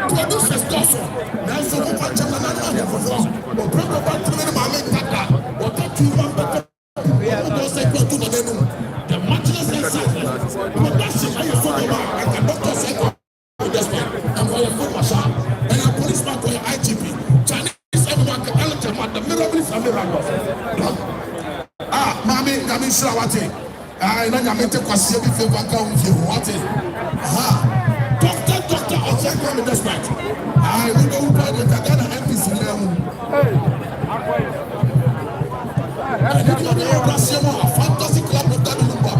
Producers also. Now so much the matchless inside production I saw the and the doctor said and for your food machine and your policeman for your IGP Chinese everyone can element the miracles and miracles. Mami Gami Shawati I know you take question if you want to what it doctor or check on the despite I will go by the Ghana MPC a fantasy club of Daddy Lumba.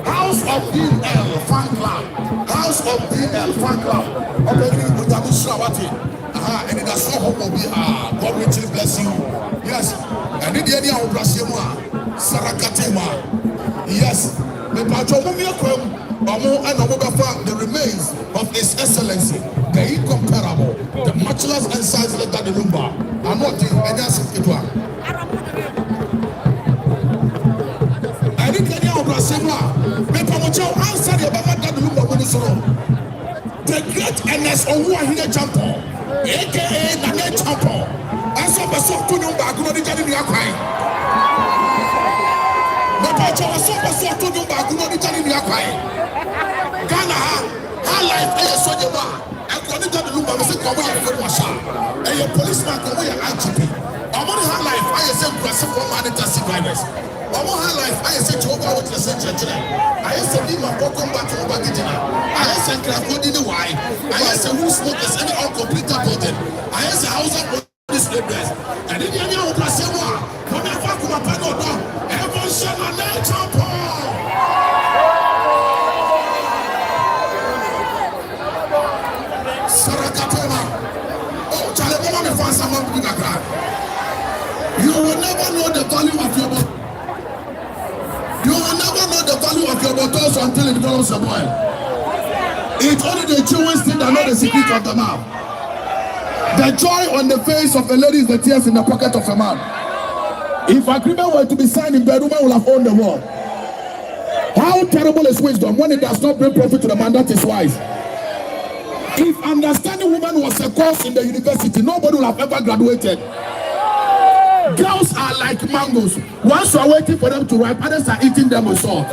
House of DL fan club. House of DL fan club. And it does so hope will be God richly bless you. Yes, and in the area of Brasiema, Sarakatema. Yes, the Patromia the remains of His Excellency, the incomparable, the matchless and sizeless Daddy Lumba. I'm not in any one. And in the area of Brasiema, the Pamocho answered the Daddy Lumba when it's wrong. The great NS Odehyie Keff, aka Nane Champo, and so Baffour Kyei back on the Daddy Lumba. The Pacho was so Baffour Kyei back on the Daddy Lumba. Ghana, hilife, and Aseibu Amanfi, and Daddy Lumba was a common machine, and your policeman can wear IGP. I'm on hilife, I say, aggressive for monitor survivors. I'm on hilife, I say, to over with the century. I say, leave my welcome back to Obagitina. I say, Crafty the wine. I say, who smokes any uncompleted building. I say, house of this labels. And in the area of Brasiema, when I fuck with my panel, everyone shall not let Champo. Sarakatema. Oh, Charlie, Mama, me find someone with a crowd. You will never know the value of your body. You will never know the value of your bottles until it becomes a boil. It's only the chewing stick that know the secret of the mouth. The joy on the face of a lady is the tears in the pocket of a man. If agreement were to be signed in Bedouin, will have owned the world. How terrible is wisdom when it does not bring profit to the man that is wise? If understanding woman was a course in the university, nobody will have ever graduated. Girls are like mangoes. Once you are waiting for them to ripe, others are eating them with salt.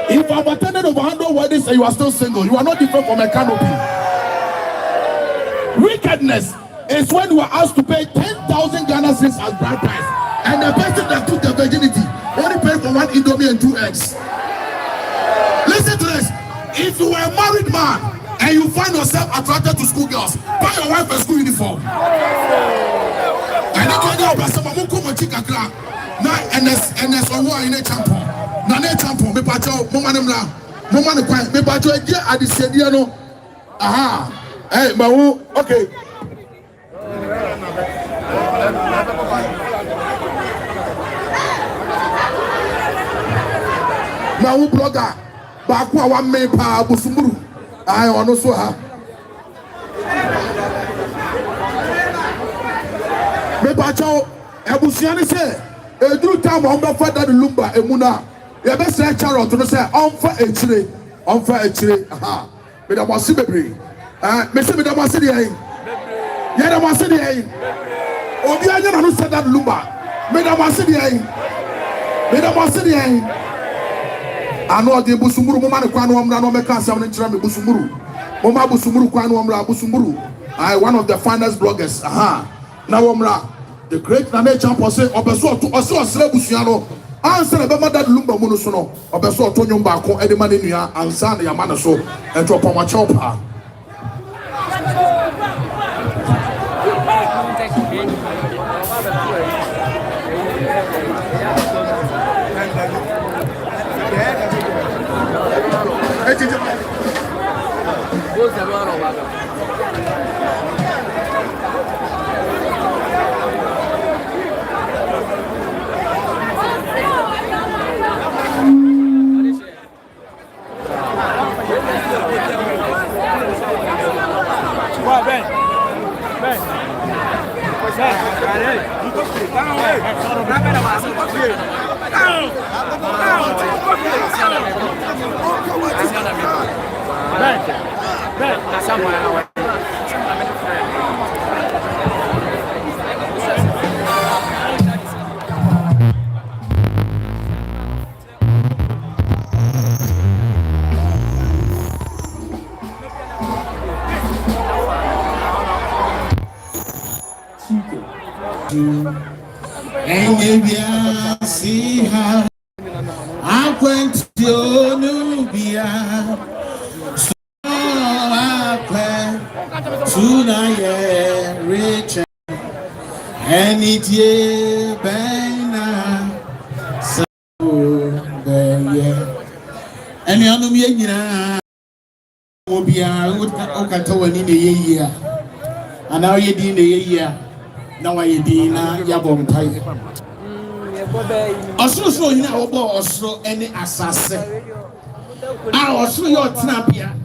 If I've attended over 100 weddings and you are still single, you are not different from a canopy. Wickedness is when you are asked to pay 10,000 Ghana cedis as bride price, and the person that took the virginity only paid for 1 Indomie and 2 eggs. Listen to this. If you are a married man and you find yourself attracted to schoolgirls, buy your wife a school uniform. And you can go back to my chicken crack. Now, NS Odehyie Keff. Nane Champo, me pacho, mama nemla, mama ne kwai, me pacho eje adesirde no. Aha, hey, mawu, okay. Mawu blogger, baku awa me pa busumuru. Aye, ono so ha. Me pacho, ebusiani se, edru time on be fa Daddy Lumba emuna. You best say Charlotte to say on for a tree. Aha. Me da wasi bebre. Me say me da wasi dey. Ya da wasi dey. Obi anya na no say Daddy Lumba. Me da wasi dey. Ano de busumuru mo man kwa no omra no me kan sam no kira me busumuru. Mo ma busumuru kwa no omra busumuru. I one of the finest bloggers. Aha. Na omra the great Nane Champo say obeso to osre busua no. Answer the Daddy Lumba Munusono, or Beso Tonyo Bako, Edimania, and San Yamanaso, and Tropoma Chopa. And maybe I see how I went to Nubia. So I went to the rich and it ye bena so yeah. And you know me Obia Okatawani the year. And now you did the year. Now I did Yabon Pie. Also, you know, also any assassin. I also your Tinapia.